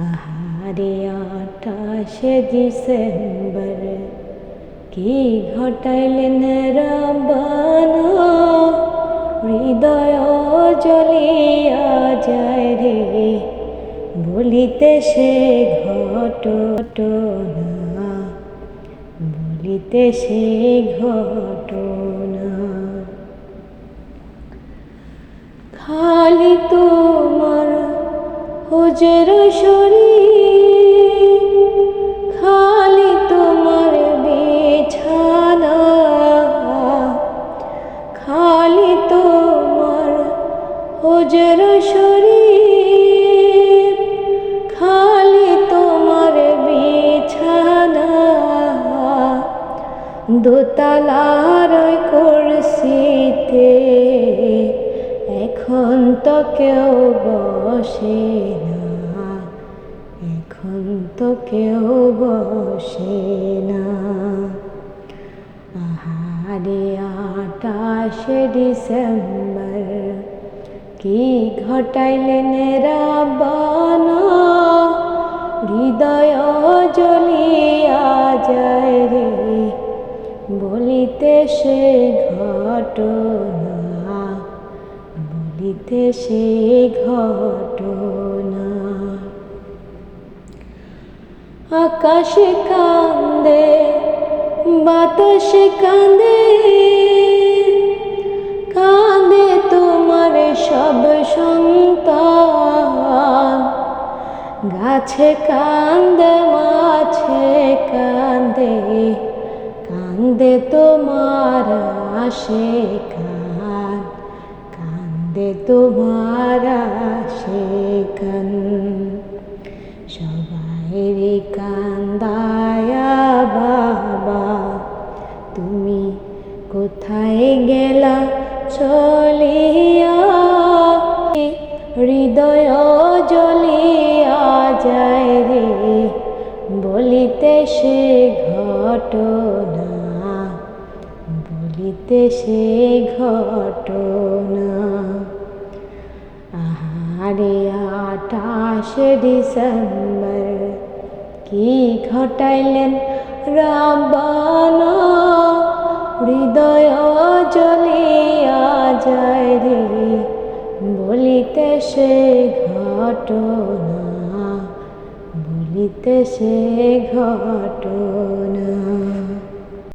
আহারে 28শে ডিসেম্বর কি ঘটাইলেন রাব্বানা, হৃদয় জ্বলিয়া যায় রে বলিতে সে ঘটনা, বলিতে সে ঘটনা। খালি তোমার হুজুর শরীর, খালি তোমার বিছানা, খালি তোমার হুজুর শরীর, খালি তোমার বিছানা, দোতলার কুরসিতে এখন তো কেউ বসে না, এখন তো কেউ বসে না। আহারে 28শে ডিসেম্বর কি ঘটাইলেন রাব্বানা, হৃদয় জ্বলিয়া যায় রে বলিতে সে ঘটনা, বলিতে সে ঘটনা। আকাশে কান্দে বাতাসে কান্দে, কান্দে তোমার সব সন্তান, গাছে কান্দে মাছে কান্দে, কান্দে তোমার আশিকান, কান্দে তোমার আশিকান। সবাইরে কান্দায়া বাবা তুমি কোথায় গেলা চলিয়া, হৃদয় জ্বলিয়া যায় রে বলিতে সে ঘটনা, বলিতে সে ঘটনা। আহারে 28শে ডিসেম্বর কি ঘটাইলেন রাব্বানা, হৃদয় জ্বলিয়া যায় রে বলিতে সে ঘটনা, বলিতে সে ঘটনা।